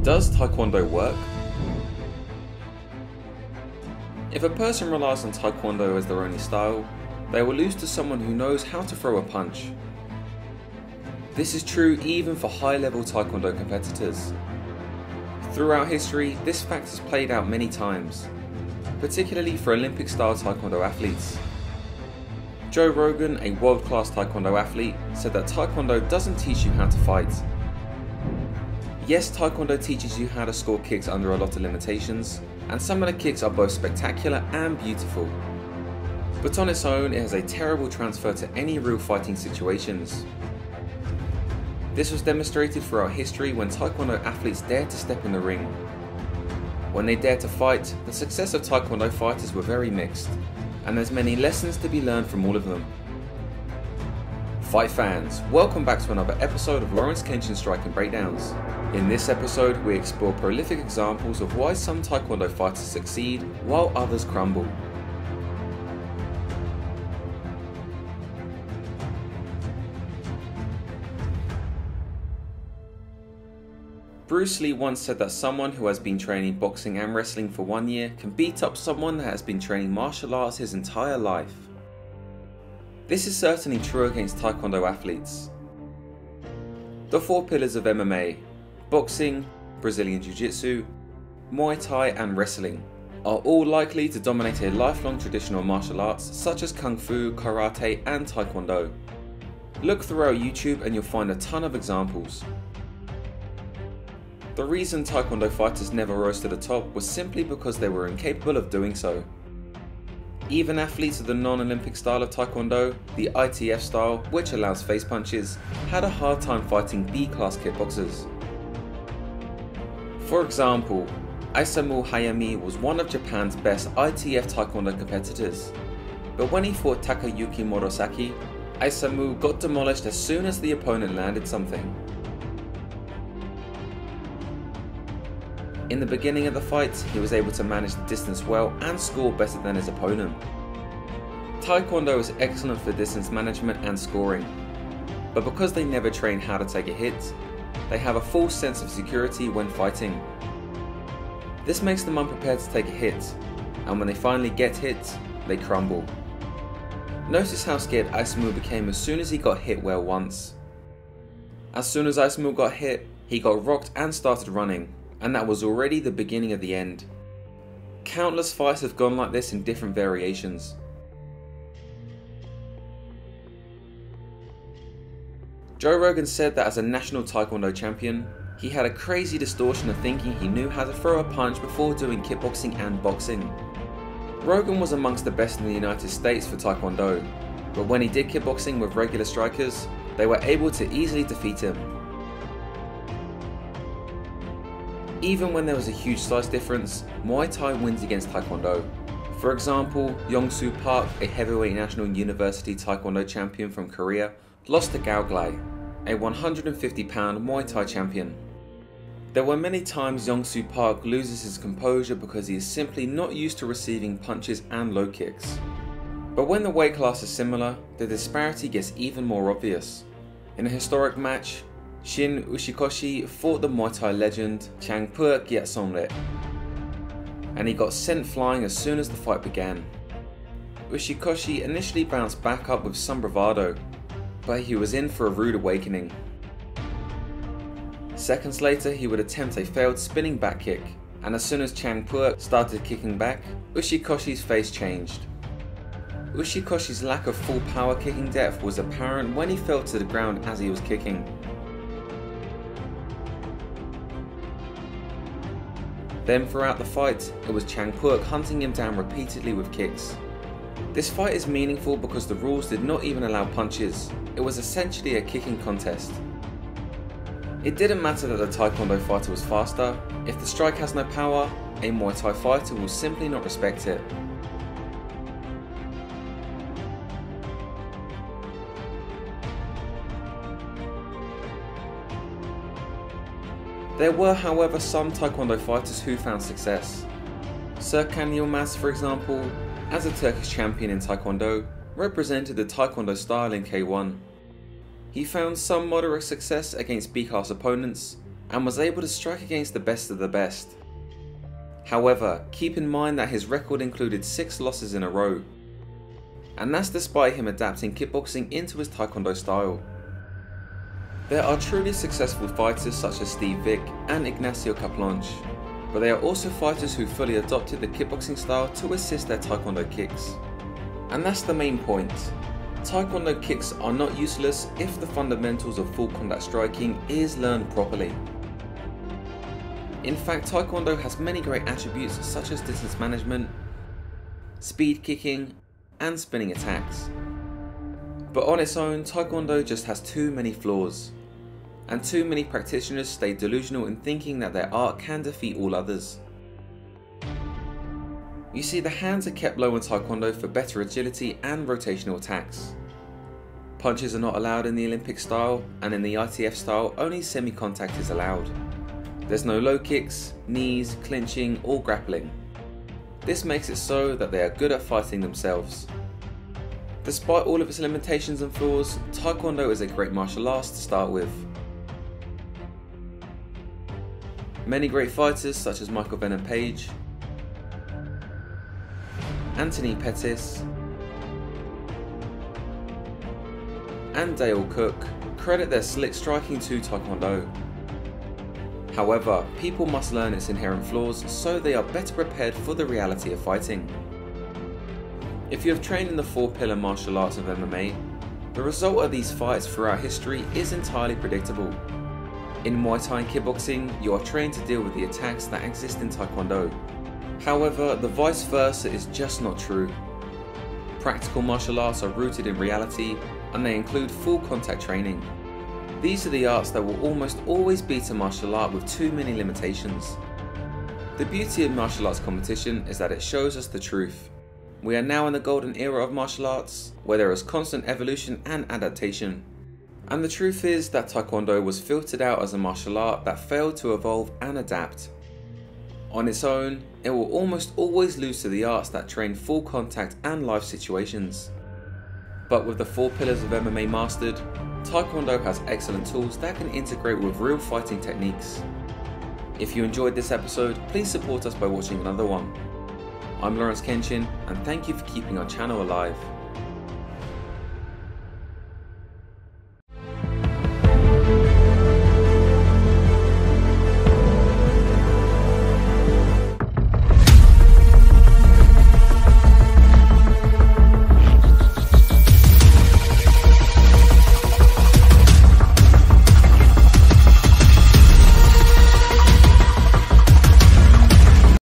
Does Taekwondo work? If a person relies on Taekwondo as their only style, they will lose to someone who knows how to throw a punch. This is true even for high-level Taekwondo competitors. Throughout history, this fact has played out many times, particularly for Olympic-style Taekwondo athletes. Joe Rogan, a world-class Taekwondo athlete, said that Taekwondo doesn't teach you how to fight. Yes, Taekwondo teaches you how to score kicks under a lot of limitations, and some of the kicks are both spectacular and beautiful. But on its own, it has a terrible transfer to any real fighting situations. This was demonstrated throughout history when Taekwondo athletes dared to step in the ring. When they dared to fight, the success of Taekwondo fighters were very mixed, and there's many lessons to be learned from all of them. Fight fans, welcome back to another episode of Lawrence Kenshin Striking Breakdowns. In this episode, we explore prolific examples of why some Taekwondo fighters succeed while others crumble. Bruce Lee once said that someone who has been training boxing and wrestling for 1 year can beat up someone that has been training martial arts his entire life. This is certainly true against Taekwondo athletes. The 4 pillars of MMA, boxing, Brazilian Jiu-Jitsu, Muay Thai and wrestling, are all likely to dominate a lifelong traditional martial arts such as Kung Fu, Karate and Taekwondo. Look throughout YouTube and you'll find a ton of examples. The reason Taekwondo fighters never rose to the top was simply because they were incapable of doing so. Even athletes of the non-Olympic style of Taekwondo, the ITF style, which allows face punches, had a hard time fighting B-class kickboxers. For example, Isamu Hayami was one of Japan's best ITF Taekwondo competitors, but when he fought Takayuki Morosaki, Isamu got demolished as soon as the opponent landed something. In the beginning of the fight, he was able to manage the distance well and score better than his opponent. Taekwondo is excellent for distance management and scoring, but because they never train how to take a hit, they have a false sense of security when fighting. This makes them unprepared to take a hit, and when they finally get hit, they crumble. Notice how scared Isamu became as soon as he got hit well once. As soon as Isamu got hit, he got rocked and started running, and that was already the beginning of the end. Countless fights have gone like this in different variations. Joe Rogan said that as a national Taekwondo champion, he had a crazy distortion of thinking he knew how to throw a punch before doing kickboxing and boxing. Rogan was amongst the best in the United States for Taekwondo, but when he did kickboxing with regular strikers, they were able to easily defeat him. Even when there was a huge size difference, Muay Thai wins against Taekwondo. For example, Young-Soo Park, a heavyweight national university Taekwondo champion from Korea, lost to Gao Glai, a 150-pound Muay Thai champion. There were many times Young-Soo Park loses his composure because he is simply not used to receiving punches and low kicks. But when the weight class is similar, the disparity gets even more obvious. In a historic match, Shin Ushikoshi fought the Muay Thai legend Chang Puek Yatsonglet, and he got sent flying as soon as the fight began. Ushikoshi initially bounced back up with some bravado, but he was in for a rude awakening. Seconds later, he would attempt a failed spinning back kick, and as soon as Chang Puek started kicking back, Ushikoshi's face changed. Ushikoshi's lack of full power kicking depth was apparent when he fell to the ground as he was kicking. Then throughout the fight, it was Chang Puek hunting him down repeatedly with kicks. This fight is meaningful because the rules did not even allow punches. It was essentially a kicking contest. It didn't matter that the Taekwondo fighter was faster. If the strike has no power, a Muay Thai fighter will simply not respect it. There were, however, some Taekwondo fighters who found success. Serkan Yilmaz, for example, as a Turkish champion in Taekwondo, represented the Taekwondo style in K1. He found some moderate success against B-class opponents, and was able to strike against the best of the best. However, keep in mind that his record included 6 losses in a row, and that's despite him adapting kickboxing into his Taekwondo style. There are truly successful fighters such as Steve Vick and Ignacio Caplanche, but there are also fighters who fully adopted the kickboxing style to assist their Taekwondo kicks. And that's the main point. Taekwondo kicks are not useless if the fundamentals of full contact striking is learned properly. In fact, Taekwondo has many great attributes such as distance management, speed kicking, and spinning attacks. But on its own, Taekwondo just has too many flaws, and too many practitioners stay delusional in thinking that their art can defeat all others. You see, the hands are kept low in Taekwondo for better agility and rotational attacks. Punches are not allowed in the Olympic style, and in the ITF style only semi-contact is allowed. There's no low kicks, knees, clinching or grappling. This makes it so that they are good at fighting themselves. Despite all of its limitations and flaws, Taekwondo is a great martial arts to start with. Many great fighters such as Michael Venom Page, Anthony Pettis, and Dale Cook credit their slick striking to Taekwondo. However, people must learn its inherent flaws so they are better prepared for the reality of fighting. If you have trained in the 4-pillar martial arts of MMA, the result of these fights throughout history is entirely predictable. In Muay Thai and kickboxing, you are trained to deal with the attacks that exist in Taekwondo. However, the vice versa is just not true. Practical martial arts are rooted in reality, and they include full contact training. These are the arts that will almost always beat a martial art with too many limitations. The beauty of martial arts competition is that it shows us the truth. We are now in the golden era of martial arts, where there is constant evolution and adaptation. And the truth is that Taekwondo was filtered out as a martial art that failed to evolve and adapt. On its own, it will almost always lose to the arts that train full contact and live situations. But with the 4 pillars of MMA mastered, Taekwondo has excellent tools that can integrate with real fighting techniques. If you enjoyed this episode, please support us by watching another one. I'm Lawrence Kenshin, and thank you for keeping our channel alive.